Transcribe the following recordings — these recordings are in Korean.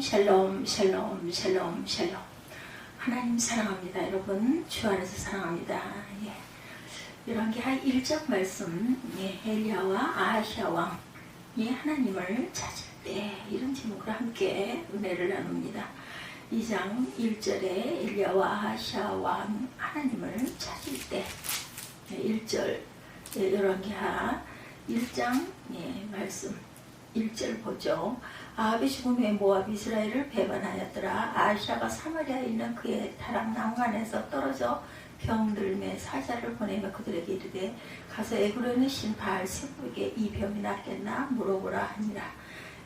샬롬 샬롬 샬롬 샬롬. 하나님 사랑합니다. 여러분 주 안에서 사랑합니다. 열왕기하 1장 말씀, 엘리야와 아하시아 왕이 하나님을 찾을 때, 이런 제목으로 함께 은혜를 나눕니다. 2장 1절에 엘리야와 아하시아 왕 하나님을 찾을 때, 1절 열왕기하 1장 말씀 1절 보죠. 아합이 죽음에 모압 이스라엘을 배반하였더라. 아하시아가 사마리아에 있는 그의 다락 난간에서 떨어져 병들매 사자를 보내며 그들에게 이르되 가서 에그로에 있는 신 바알 세부에게 이 병이 낫겠나 물어보라 하니라.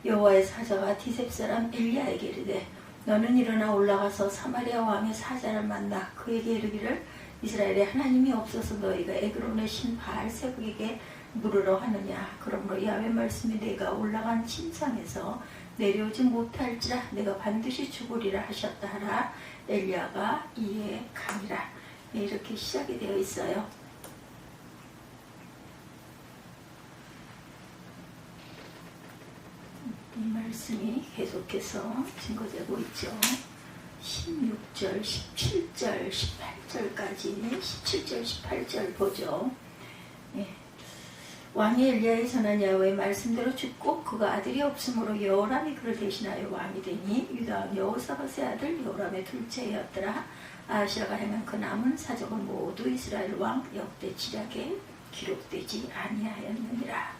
여호와의 사자가 디셉 사람 엘리야에게 이르되 너는 일어나 올라가서 사마리아 왕의 사자를 만나 그에게 이르기를 이스라엘에 하나님이 없어서 너희가 에그론의 신 바알 세부에게 물으러 하느냐. 그러므로 야훼 말씀이 내가 올라간 침상에서 내려오지 못할지라 내가 반드시 죽으리라 하셨다 하라. 엘리야가 이에 가니라. 이렇게 시작이 되어 있어요. 이 말씀이 계속해서 증거되고 있죠. 16절, 17절, 18절까지 17절, 18절 보죠. 왕이 엘리야에 전한 야훼의 말씀대로 죽고 그가 아들이 없으므로 여호람이 그를 대신하여 왕이 되니 유다 여호사밧의 아들 여호람의 둘째였더라. 아하시아가 행한 그 남은 사적은 모두 이스라엘 왕 역대 지략에 기록되지 아니하였느니라.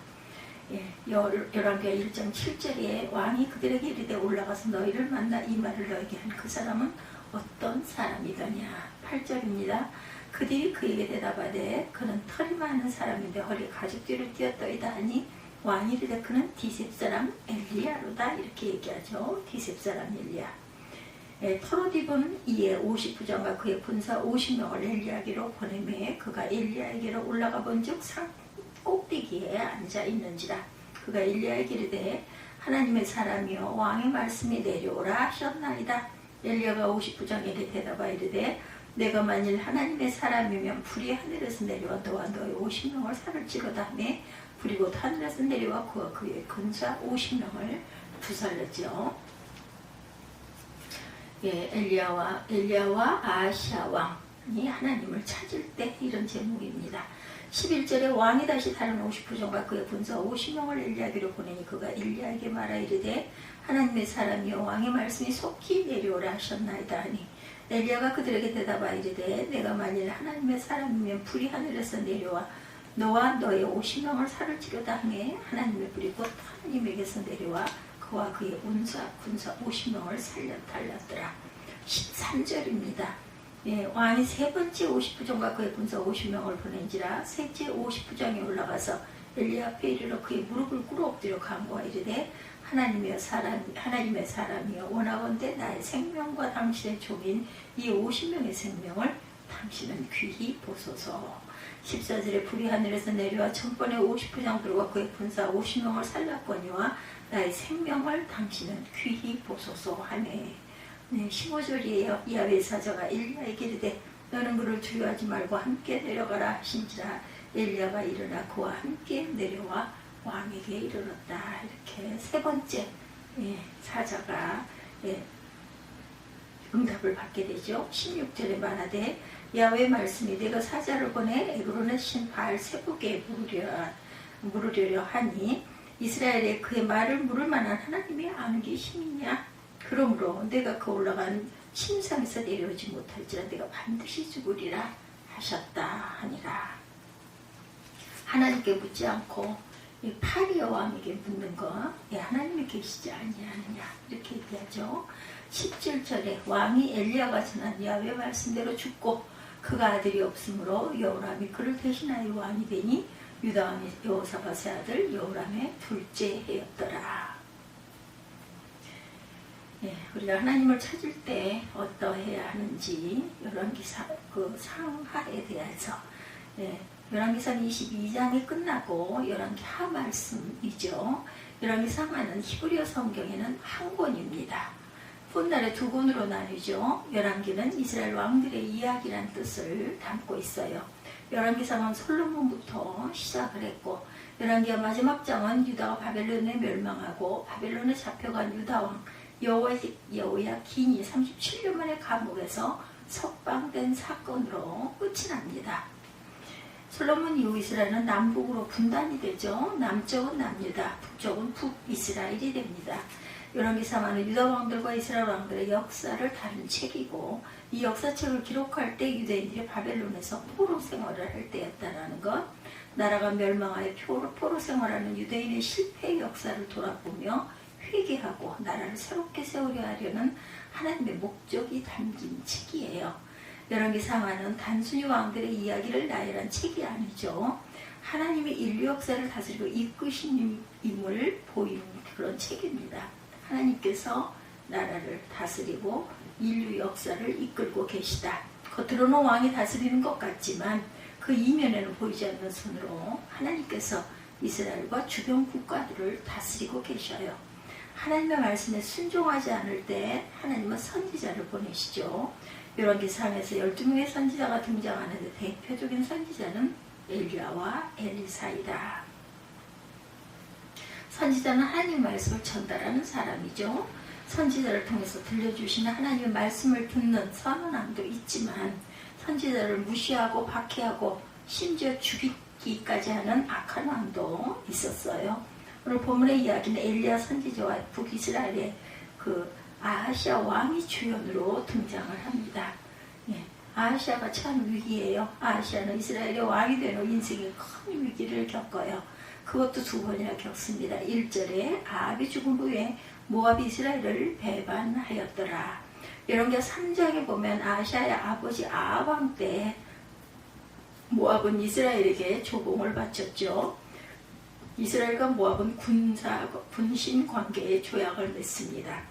열왕기하 1장 7절에 왕이 그들에게 이르되 올라가서 너희를 만나 이 말을 너에게 한 그 사람은 어떤 사람이더냐. 8절입니다. 그들이 그에게 대답하되 그는 털이 많은 사람인데 허리에 가죽띠를 띄었더이다 하니 왕이 이르되 그는 디셉 사람 엘리야로다. 이렇게 얘기하죠. 디셉 사람 엘리야. 토로딥은 이에 50부장과 그의 군사 50명을 엘리야에게로 보내매 그가 엘리야에게로 올라가 본즉 산 꼭대기에 앉아 있는지라. 그가 엘리야에게 이르되 하나님의 사람이여 왕의 말씀이 내려오라 하셨나이다. 엘리야가 50부장에게 대답하여 이르되 내가 만일 하나님의 사람이면 불이 하늘에서 내려와 너와 너의 50명을 살을지로다 하며 불이 곧 하늘에서 내려와 그와 그의 군사 50명을 부살렸죠. 엘리야와 아하시아 왕이 하나님을 찾을 때, 이런 제목입니다. 11절에 왕이 다시 다른 50부장과 그의 군사 50명을 엘리야에게로 보내니 그가 엘리야에게 말하 이르되 하나님의 사람이여 왕의 말씀이 속히 내려오라 하셨나이다 하니 엘리야가 그들에게 대답하여 이르되 내가 만일 하나님의 사람이면 불이 하늘에서 내려와 너와 너의 50명을 살을지로다 하매 하나님의 불이 곧 하나님에게서 내려와 그와 그의 군사 50명을 달렸더라. 13절입니다. 왕이 세 번째 50부장과 그의 군사 50명을 보낸지라 셋째 50부장이 올라가서 엘리야 앞에 이르러 그의 무릎을 꿇어 엎드려 간구하여 이르되 하나님의 사람이여 원하건대 나의 생명과 당신의 종인 이 50명의 생명을 당신은 귀히 보소서. 14절에 불이 하늘에서 내려와 천번에 50부장들과 그의 군사 50명을 살랐거니와 나의 생명을 당신은 귀히 보소서 하네. 15절이에요. 야훼 사자가 엘리야에게 이르되 너는 그를 두려워하지 말고 함께 내려가라 하신지라. 엘리야가 일어나 그와 함께 내려와 왕에게 이르렀다. 이렇게 세 번째 사자가 응답을 받게 되죠. 16절에 말하되 야훼의 말씀이 내가 사자를 보내 에그론의 신 바알 세부에게 물으려려 하니 이스라엘에 그의 말을 물을 만한 하나님이 아는 게 힘이냐. 그러므로 내가 그 올라간 침상에서 내려오지 못할지라 내가 반드시 죽으리라 하셨다 하니라. 하나님께 묻지 않고 파리아 왕에게 묻는 거, 하나님이 계시지 아니하느냐 이렇게 얘기하죠. 17절에 왕이 엘리야가 전한 야훼 말씀대로 죽고 그가 아들이 없으므로 여호람이 그를 대신하여 왕이 되니 유다 왕의 여호사밧의 아들 여호람의 둘째 해였더라. 우리가 하나님을 찾을 때 어떠해야 하는지 열왕기상 그 상하에 대해서 열왕기상 22장이 끝나고 열왕기하 말씀이죠. 열왕기상하는 히브리어 성경에는 한 권입니다. 훗날에 두 권으로 나뉘죠. 열왕기는 이스라엘 왕들의 이야기란 뜻을 담고 있어요. 열왕기상은 솔로몬부터 시작을 했고 열왕기하 마지막 장은 유다가 바벨론에 멸망하고 바벨론에 잡혀간 유다왕 여호야긴이 37년 만에 감옥에서 석방된 사건으로 끝이 납니다. 솔로몬 이후 이스라엘은 남북으로 분단이 되죠. 남쪽은 남유다, 북쪽은 북이스라엘이 됩니다. 열왕기상하는 유다 왕들과 이스라엘 왕들의 역사를 다룬 책이고, 이 역사책을 기록할 때 유대인들이 바벨론에서 포로 생활을 할 때였다는 것, 나라가 멸망하여 포로 생활하는 유대인의 실패의 역사를 돌아보며 회개하고 나라를 새롭게 세우려 하려는 하나님의 목적이 담긴 책이에요. 열왕기상하는 단순히 왕들의 이야기를 나열한 책이 아니죠. 하나님이 인류 역사를 다스리고 이끄신 임을 보이는 그런 책입니다. 하나님께서 나라를 다스리고 인류 역사를 이끌고 계시다. 겉으로는 왕이 다스리는 것 같지만 그 이면에는 보이지 않는 손으로 하나님께서 이스라엘과 주변 국가들을 다스리고 계셔요. 하나님의 말씀에 순종하지 않을 때 하나님은 선지자를 보내시죠. 열왕기상에서 12명의 선지자가 등장하는데 대표적인 선지자는 엘리야와 엘리사이다. 선지자는 하나님의 말씀을 전달하는 사람이죠. 선지자를 통해서 들려주시는 하나님의 말씀을 듣는 선언함도 있지만 선지자를 무시하고 박해하고 심지어 죽이기까지 하는 악한 왕도 있었어요. 오늘 본문의 이야기는 엘리야 선지자와 북이스라엘의 그 아하시아 왕이 주연으로 등장을 합니다. 예, 아하시아가 참 위기예요. 아하시아는 이스라엘의 왕이 된 후 인생에 큰 위기를 겪어요. 그것도 2번이나 겪습니다. 1절에 아합이 죽은 후에 모압이 이스라엘을 배반하였더라. 열왕기하 3장에 보면 아하시아의 아버지 아합 왕 때 모압은 이스라엘에게 조공을 바쳤죠. 이스라엘과 모압은 군신 관계의 조약을 맺습니다.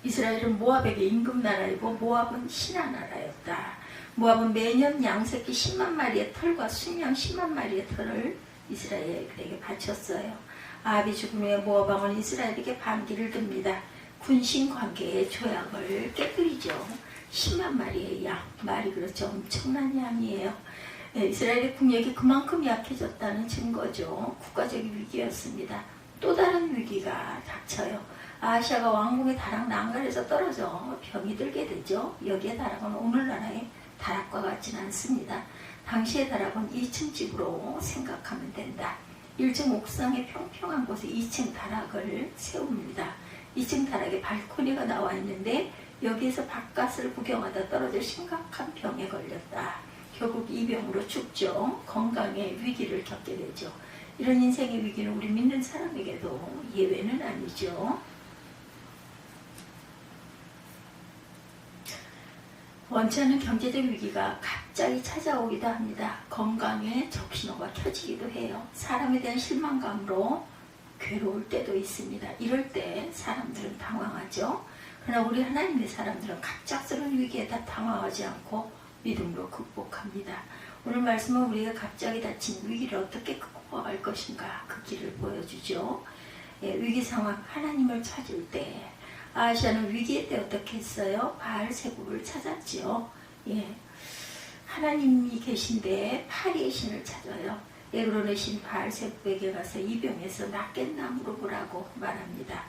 이스라엘은 모압에게 임금 나라이고 모압은 신하 나라였다. 모압은 매년 양새끼 10만 마리의 털과 순양 10만 마리의 털을 이스라엘에게 바쳤어요. 아합이 죽은 후에 모압 왕은 이스라엘에게 반기를 듭니다. 군신 관계의 조약을 깨뜨리죠. 10만 마리의 양, 말이 그렇죠. 엄청난 양이에요. 이스라엘의 국력이 그만큼 약해졌다는 증거죠. 국가적인 위기였습니다. 또 다른 위기가 닥쳐요. 아하시아가 왕궁의 다락 난간에서 떨어져 병이 들게 되죠. 여기에 다락은 오늘날의 다락과 같지는 않습니다. 당시의 다락은 2층 집으로 생각하면 된다. 1층 옥상의 평평한 곳에 2층 다락을 세웁니다. 2층 다락에 발코니가 나와 있는데 여기에서 바깥을 구경하다 떨어져 심각한 병에 걸렸다. 결국 이 병으로 죽죠. 건강의 위기를 겪게 되죠. 이런 인생의 위기는 우리 믿는 사람에게도 예외는 아니죠. 원치 않은 경제적 위기가 갑자기 찾아오기도 합니다. 건강에 적신호가 켜지기도 해요. 사람에 대한 실망감으로 괴로울 때도 있습니다. 이럴 때 사람들은 당황하죠. 그러나 우리 하나님의 사람들은 갑작스러운 위기에 다 당황하지 않고 믿음으로 극복합니다. 오늘 말씀은 우리가 갑자기 닥친 위기를 어떻게 극복할 것인가 그 길을 보여주죠. 위기 상황 하나님을 찾을 때 아하시아는 위기의 때 어떻게 했어요? 바알세불을 찾았지요. 하나님이 계신데 파리의 신을 찾아요. 에그론의 신 바알세불에게 가서 이 병에서 낫겠나무로 보라고 말합니다.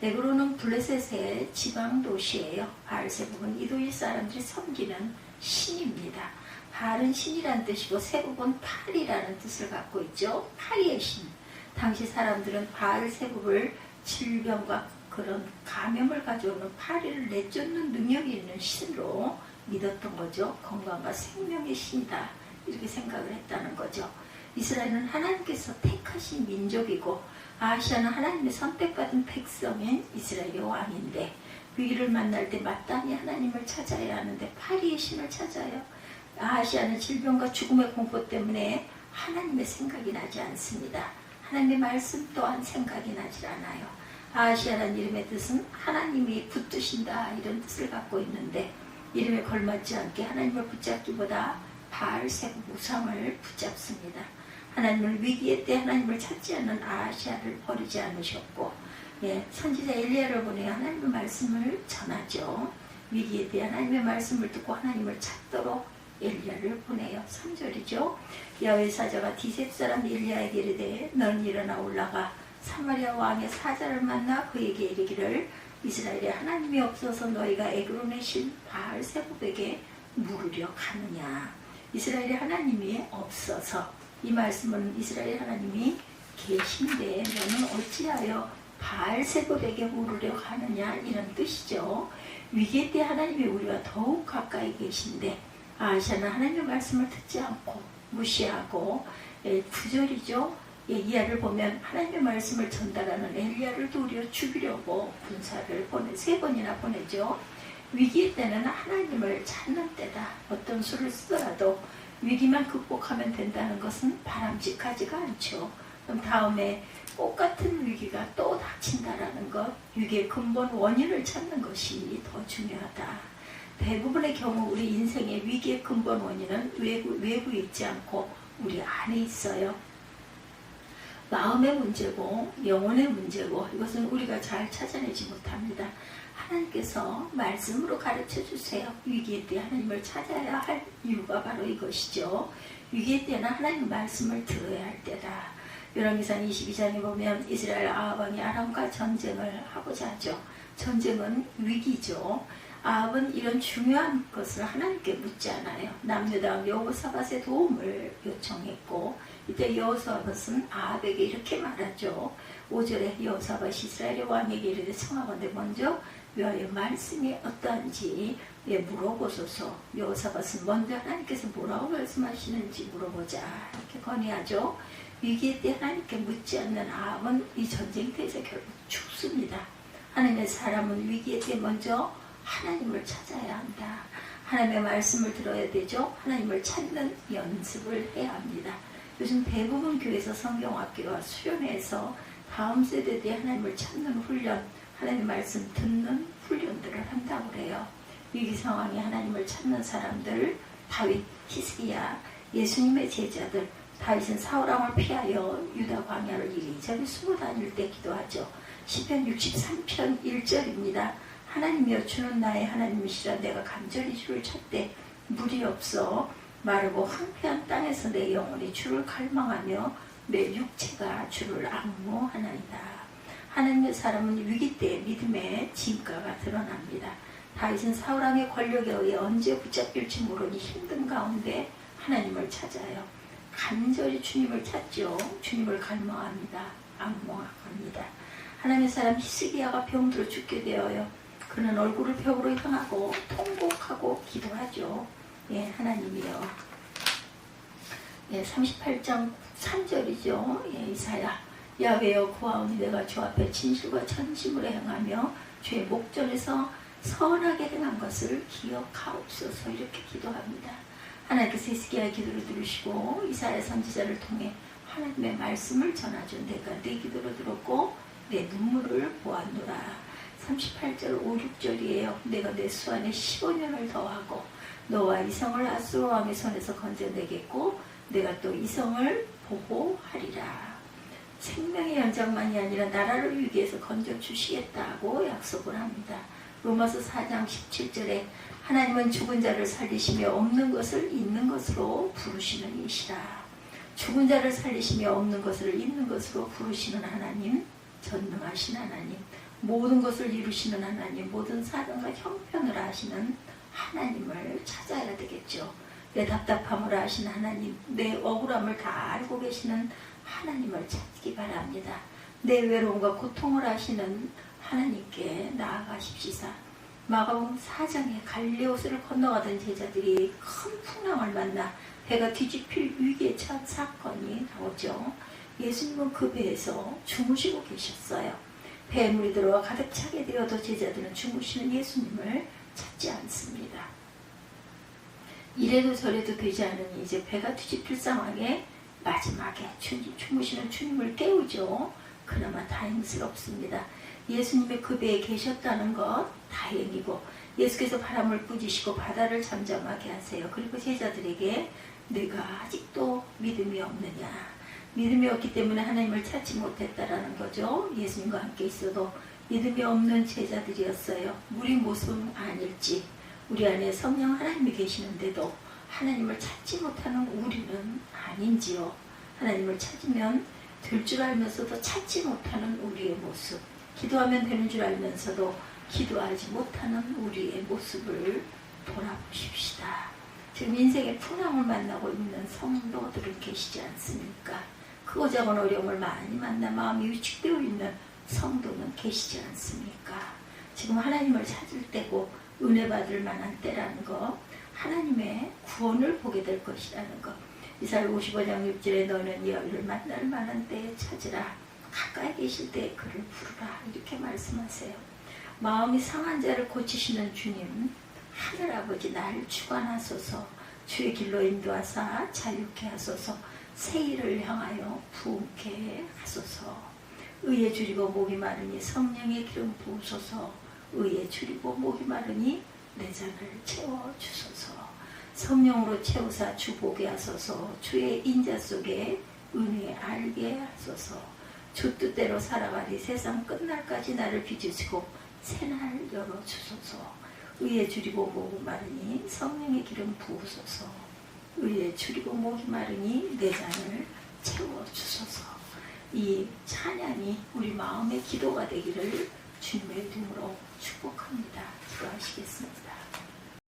에그론은 블레셋의 지방 도시예요. 바알세불은 이 도시 사람들이 섬기는 신입니다. 바알은 신이라는 뜻이고 세불은 파리라는 뜻을 갖고 있죠. 파리의 신. 당시 사람들은 바알세불을 질병과 그런 감염을 가져오는 파리를 내쫓는 능력이 있는 신으로 믿었던 거죠. 건강과 생명의 신이다. 이렇게 생각을 했다는 거죠. 이스라엘은 하나님께서 택하신 민족이고 아하시아는 하나님의 선택받은 백성인 이스라엘의 왕인데 위기를 만날 때 마땅히 하나님을 찾아야 하는데 파리의 신을 찾아요. 아하시아는 질병과 죽음의 공포 때문에 하나님의 생각이 나지 않습니다. 하나님의 말씀 또한 생각이 나질 않아요. 아하시아라는 이름의 뜻은 하나님이 붙드신다 이런 뜻을 갖고 있는데 이름에 걸맞지 않게 하나님을 붙잡기보다 바알세불 우상을 붙잡습니다. 하나님을 위기의 때 하나님을 찾지 않는 아하시아를 버리지 않으셨고 선지자 엘리야를 보내 하나님의 말씀을 전하죠. 위기에 때 하나님의 말씀을 듣고 하나님을 찾도록 엘리야를 보내요. 3절이죠. 야훼 사자가 디셉 사람 엘리야에게 이르되 너는 일어나 올라가 사마리아 왕의 사자를 만나 그에게 이르기를 이스라엘에 하나님이 없어서 너희가 에그론의 신 바알세봅에게 물으려 가느냐. 이스라엘에 하나님이 없어서, 이 말씀은 이스라엘 하나님이 계신데 너는 어찌하여 바알세봅에게 물으려 가느냐, 이런 뜻이죠. 위기 때 하나님이 우리와 더욱 가까이 계신데 아하시아는 하나님의 말씀을 듣지 않고 무시하고, 9절이죠. 이하를 보면 하나님의 말씀을 전달하는 엘리야를 도리어 죽이려고 군사를 세 번이나 보내죠. 위기의 때는 하나님을 찾는 때다. 어떤 수를 쓰더라도 위기만 극복하면 된다는 것은 바람직하지가 않죠. 그럼 다음에 똑같은 위기가 또 닥친다라는 것, 위기의 근본 원인을 찾는 것이 더 중요하다. 대부분의 경우 우리 인생의 위기의 근본 원인은 외부에 있지 않고 우리 안에 있어요. 마음의 문제고 영혼의 문제고, 이것은 우리가 잘 찾아내지 못합니다. 하나님께서 말씀으로 가르쳐 주세요. 위기의 때 하나님을 찾아야 할 이유가 바로 이것이죠. 위기의 때는 하나님의 말씀을 들어야 할 때다. 열왕기상 22장에 보면 이스라엘 아합 왕이 아람과 전쟁을 하고자 하죠. 전쟁은 위기죠. 아합은 이런 중요한 것을 하나님께 묻지 않아요. 남유다왕 여호사밧의 도움을 요청했고, 이때 여호사밧은 아합에게 이렇게 말하죠. 5절에 여호사밧이 이스라엘의 왕에게 이르되 청하건대 먼저 여호와의 말씀이 어떠한지 물어보소서. 여호사밧은 먼저 하나님께서 뭐라고 말씀하시는지 물어보자, 이렇게 건의하죠. 위기의 때 하나님께 묻지 않는 아합은 이 전쟁터에서 결국 죽습니다. 하나님의 사람은 위기의 때 먼저 하나님을 찾아야 한다. 하나님의 말씀을 들어야 되죠. 하나님을 찾는 연습을 해야 합니다. 요즘 대부분 교회에서 성경학교와 수련회에서 다음 세대들이 하나님을 찾는 훈련, 하나님의 말씀 듣는 훈련들을 한다고 그래요. 위기 상황에 하나님을 찾는 사람들, 다윗, 히스기야, 예수님의 제자들, 다윗은 사울왕을 피하여 유다 광야를 이리저리 숨어 다닐 때 기도하죠. 시편 63편 1절입니다. 하나님이여 주는 나의 하나님이시라. 내가 간절히 주를 찾되 물이 없어 마르고 황폐한 땅에서 내 영혼이 주를 갈망하며 내 육체가 주를 앙모하나이다. 하나님의 사람은 위기 때 믿음의 진가가 드러납니다. 다윗은 사울왕의 권력에 의해 언제 붙잡힐지 모르니 힘든 가운데 하나님을 찾아요. 간절히 주님을 찾죠. 주님을 갈망합니다. 앙모합니다. 하나님의 사람 히스기야가 병들어 죽게 되어요. 그는 얼굴을 벽으로 향하고 통곡하고 기도하죠. 하나님이요. 38장 3절이죠. 이사야, 야훼여 구하오니 내가 주 앞에 진실과 전심으로 행하며 주의 목전에서 선하게 행한 것을 기억하옵소서, 이렇게 기도합니다. 하나님께서 히스기야의 기도를 들으시고 이사야 선지자를 통해 하나님의 말씀을 전하죠. 내가 내 기도를 들었고 내 눈물을 보았노라. 38절 5, 6절이에요. 내가 내 수안에 15년을 더하고 너와 이성을 아수르 왕의 손에서 건져내겠고 내가 또 이성을 보호하리라. 생명의 연장만이 아니라 나라를 위기에서 건져주시겠다고 약속을 합니다. 로마서 4장 17절에 하나님은 죽은 자를 살리시며 없는 것을 있는 것으로 부르시는 이시라. 죽은 자를 살리시며 없는 것을 있는 것으로 부르시는 하나님, 전능하신 하나님, 모든 것을 이루시는 하나님, 모든 사정과 형편을 아시는 하나님을 찾아야 되겠죠. 내 답답함을 아시는 하나님, 내 억울함을 다 알고 계시는 하나님을 찾기 바랍니다. 내 외로움과 고통을 아시는 하나님께 나아가십시다. 마가복음 4장에 갈릴리호수를 건너가던 제자들이 큰 풍랑을 만나 배가 뒤집힐 위기에 처한 사건이 나오죠. 예수님은 그 배에서 주무시고 계셨어요. 배에 물이 들어와 가득 차게 되어도 제자들은 주무시는 예수님을 찾지 않습니다. 이래도 저래도 되지 않으니 이제 배가 뒤집힐 상황에 마지막에 주무시는 주님을 깨우죠. 그나마 다행스럽습니다. 예수님의 그 배에 계셨다는 것 다행이고, 예수께서 바람을 꾸짖으시고 바다를 잠잠하게 하세요. 그리고 제자들에게 네가 아직도 믿음이 없느냐, 믿음이 없기 때문에 하나님을 찾지 못했다라는 거죠. 예수님과 함께 있어도 믿음이 없는 제자들이었어요. 우리 모습은 아닐지, 우리 안에 성령 하나님이 계시는데도 하나님을 찾지 못하는 우리는 아닌지요. 하나님을 찾으면 될 줄 알면서도 찾지 못하는 우리의 모습, 기도하면 되는 줄 알면서도 기도하지 못하는 우리의 모습을 돌아보십시다. 지금 인생의 풍랑을 만나고 있는 성도들은 계시지 않습니까? 크고 작은 어려움을 많이 만나 마음이 위축되어 있는 성도는 계시지 않습니까? 지금 하나님을 찾을 때고 은혜 받을 만한 때라는 거, 하나님의 구원을 보게 될 것이라는 것. 이사야 55장 6절에 너는 여호와를 만날 만한 때에 찾으라. 가까이 계실 때에 그를 부르라. 이렇게 말씀하세요. 마음이 상한 자를 고치시는 주님, 하늘아버지 나를 주관하소서. 주의 길로 인도하사 자유케 하소서. 새 일을 향하여 부흥케 하소서. 의에 줄이고 목이 마르니 성령의 기름 부으소서. 의에 줄이고 목이 마르니 내 잔을 채워주소서. 성령으로 채우사 주 보게 하소서. 주의 인자 속에 은혜 알게 하소서. 주 뜻대로 살아가리 세상 끝날까지 나를 빚으시고 새날 열어주소서. 의에 줄이고 목이 마르니 성령의 기름 부으소서. 의에 줄이고 목이 마르니 내 잔을 채워주소서. 이 찬양이 우리 마음의 기도가 되기를 주님의 이름으로 축복합니다. 기도하시겠습니다.